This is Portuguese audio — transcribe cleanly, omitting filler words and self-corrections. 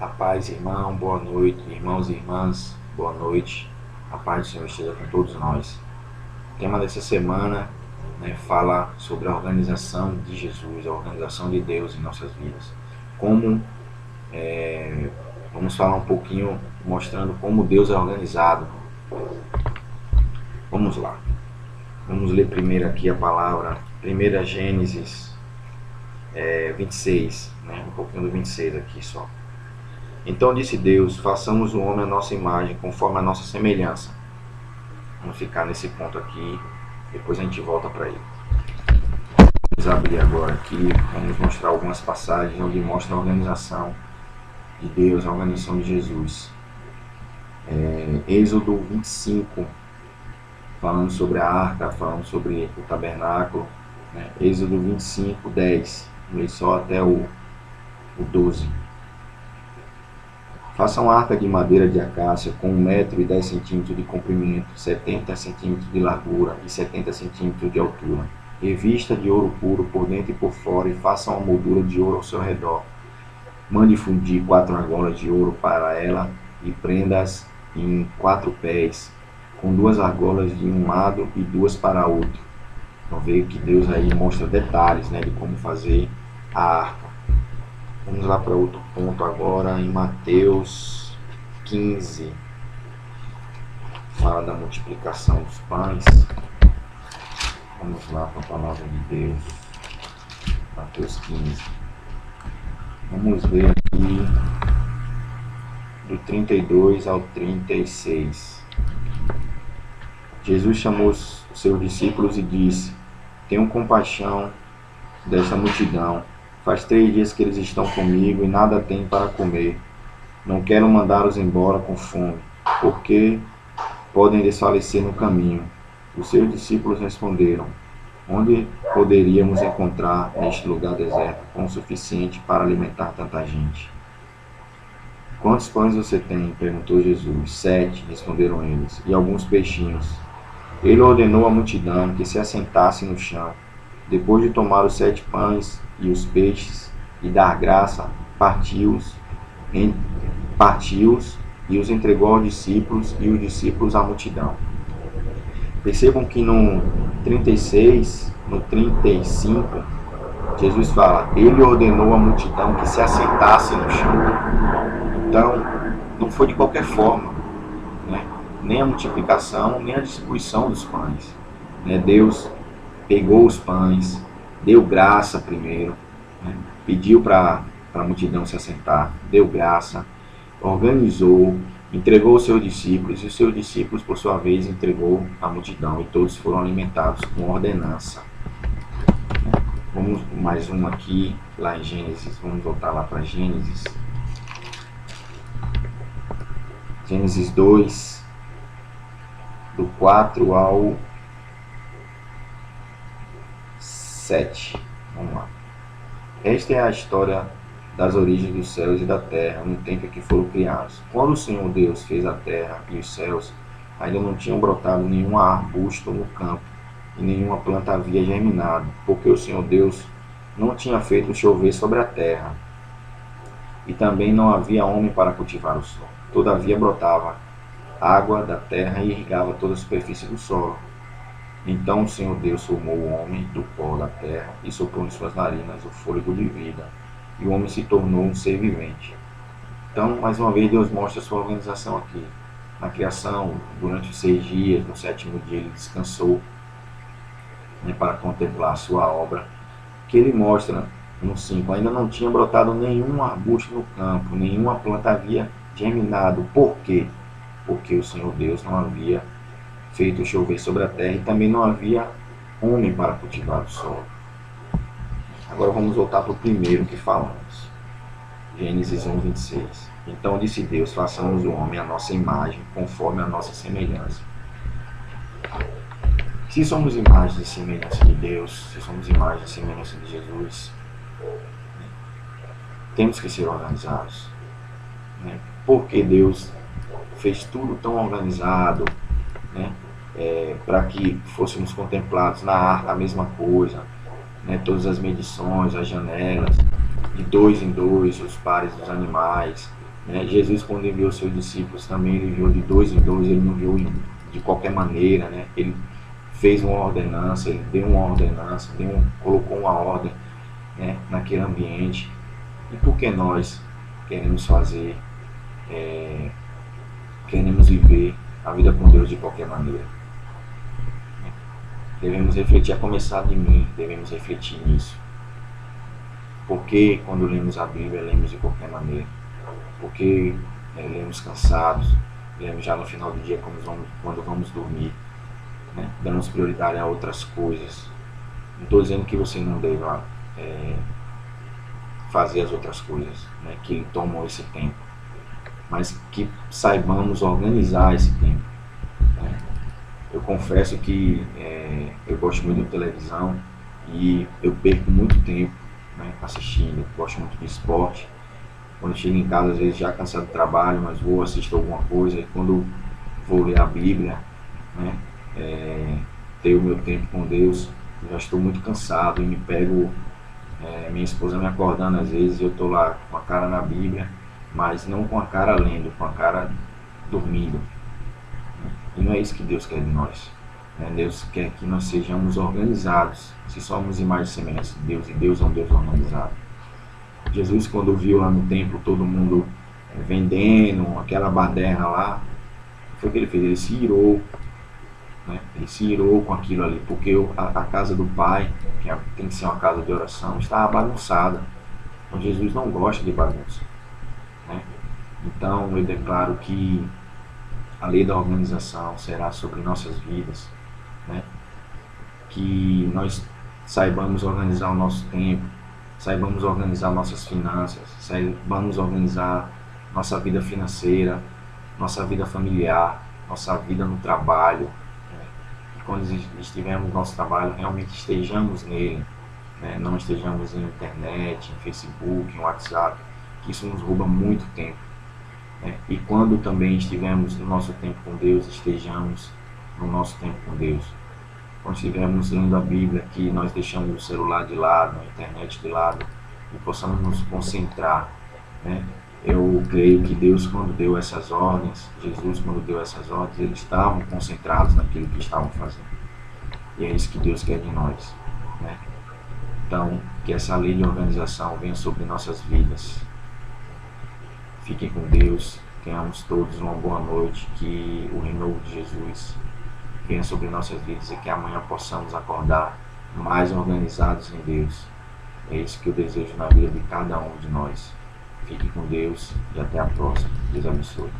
A paz, irmão, boa noite, irmãos e irmãs, boa noite. A paz do Senhor esteja com todos nós. O tema dessa semana, fala sobre a organização de Jesus, a organização de Deus em nossas vidas. Vamos falar um pouquinho mostrando como Deus é organizado. Vamos lá. Vamos ler primeiro aqui a palavra, 1 Gênesis 26, um pouquinho do 26 aqui só. Então disse Deus, façamos o homem à nossa imagem, conforme a nossa semelhança. Vamos ficar nesse ponto aqui, depois a gente volta para ele. Vamos abrir agora aqui, vamos mostrar algumas passagens onde mostra a organização de Deus, a organização de Jesus. Êxodo 25, falando sobre a arca, falando sobre o tabernáculo. Êxodo 25, 10, vamos ler só até o 12. Faça uma arca de madeira de acácia com 1,10 m de comprimento, 70 cm de largura e 70 cm de altura. Revista de ouro puro por dentro e por fora e faça uma moldura de ouro ao seu redor. Mande fundir 4 argolas de ouro para ela e prenda-as em 4 pés, com 2 argolas de um lado e 2 para outro. Então veja que Deus aí mostra detalhes, de como fazer a arca. Vamos lá para outro ponto agora, em Mateus 15. Fala da multiplicação dos pães. Vamos lá para a palavra de Deus. Mateus 15. Vamos ver aqui do 32 ao 36. Jesus chamou os seus discípulos e disse: tenham compaixão desta multidão. Faz 3 dias que eles estão comigo e nada têm para comer. Não quero mandá-los embora com fome, porque podem desfalecer no caminho. Os seus discípulos responderam: onde poderíamos encontrar neste lugar deserto pão suficiente para alimentar tanta gente? Quantos pães você tem? Perguntou Jesus. 7, responderam eles, e alguns peixinhos. Ele ordenou à multidão que se assentasse no chão. Depois de tomar os 7 pães e os peixes e dar graça, partiu-os e os entregou aos discípulos e os discípulos à multidão. Percebam que no 36, no 35, Jesus fala: ele ordenou à multidão que se assentasse no chão. Então, não foi de qualquer forma, nem a multiplicação, nem a distribuição dos pães. Deus pegou os pães, deu graça primeiro, pediu para a multidão se assentar, deu graça, organizou, entregou aos seus discípulos, e os seus discípulos, por sua vez, entregou à multidão, e todos foram alimentados com ordenança. Vamos mais uma aqui, lá em Gênesis, vamos voltar lá para Gênesis. Gênesis 2, do 4 ao 7. Vamos lá. Esta é a história das origens dos céus e da terra, no tempo em que foram criados. Quando o Senhor Deus fez a terra e os céus, ainda não tinham brotado nenhum arbusto no campo, e nenhuma planta havia germinado, porque o Senhor Deus não tinha feito chover sobre a terra, e também não havia homem para cultivar o solo. Todavia brotava água da terra e irrigava toda a superfície do solo. Então o Senhor Deus formou o homem do pó da terra e soprou em suas narinas o fôlego de vida, e o homem se tornou um ser vivente. Então, mais uma vez, Deus mostra a sua organização aqui. Na criação, durante os 6 dias, no 7º dia ele descansou, para contemplar a sua obra, que ele mostra no 5. Ainda não tinha brotado nenhum arbusto no campo, nenhuma planta havia germinado. Por quê? Porque o Senhor Deus não havia feito chover sobre a terra e também não havia homem para cultivar o solo. Agora vamos voltar para o primeiro que falamos. Gênesis 1, 26. Então disse Deus: façamos o homem à nossa imagem, conforme a nossa semelhança. Se somos imagens e semelhança de Deus, se somos imagens e semelhança de Jesus, temos que ser organizados. Porque Deus fez tudo tão organizado, para que fôssemos contemplados na arca, a mesma coisa, todas as medições, as janelas, de 2 em 2, os pares dos animais, né? Jesus, quando enviou seus discípulos, também ele enviou de dois em dois, ele não enviou de qualquer maneira, né? Ele fez uma ordenança, ele deu uma ordenança, colocou uma ordem, né, naquele ambiente. E por que nós queremos fazer, queremos viver a vida com Deus de qualquer maneira? Devemos refletir, a começar de mim, devemos refletir nisso. Porque quando lemos a Bíblia, lemos de qualquer maneira? Porque lemos cansados, lemos já no final do dia quando vamos dormir, né? Damos prioridade a outras coisas. Não estou dizendo que você não deva fazer as outras coisas, né, que tomam esse tempo, mas que saibamos organizar esse tempo, né? Eu confesso que eu gosto muito de televisão e eu perco muito tempo, né, assistindo. Gosto muito de esporte. Quando chego em casa, às vezes já cansado do trabalho, mas vou assistir alguma coisa. E quando vou ler a Bíblia, né, ter o meu tempo com Deus, eu já estou muito cansado e me pego, minha esposa me acordando às vezes e eu estou lá com a cara na Bíblia, mas não com a cara lendo, com a cara dormindo. E não é isso que Deus quer de nós, né? Deus quer que nós sejamos organizados. Se somos imagem e semelhança de Deus, e Deus é um Deus organizado. Jesus, quando viu lá no templo todo mundo vendendo aquela baderna lá, foi o que ele fez? Ele se irou, né? Ele se irou com aquilo ali, porque a casa do Pai, que tem que ser uma casa de oração, estava bagunçada. Então Jesus não gosta de bagunça, né? Então eu declaro que a lei da organização será sobre nossas vidas, né? Que nós saibamos organizar o nosso tempo, saibamos organizar nossas finanças, saibamos organizar nossa vida financeira, nossa vida familiar, nossa vida no trabalho, né? E quando estivermos no nosso trabalho, realmente estejamos nele, né? Não estejamos em internet, em Facebook, em WhatsApp, que isso nos rouba muito tempo. E quando também estivermos no nosso tempo com Deus, estejamos no nosso tempo com Deus. Quando estivermos lendo a Bíblia, que nós deixamos o celular de lado, a internet de lado, e possamos nos concentrar, né? Eu creio que Deus, quando deu essas ordens, Jesus, quando deu essas ordens, eles estavam concentrados naquilo que estavam fazendo. E é isso que Deus quer de nós, né? Então, que essa lei de organização venha sobre nossas vidas. Fiquem com Deus, tenhamos todos uma boa noite, que o renovo de Jesus venha sobre nossas vidas e que amanhã possamos acordar mais organizados em Deus. É isso que eu desejo na vida de cada um de nós. Fique com Deus e até a próxima. Deus abençoe.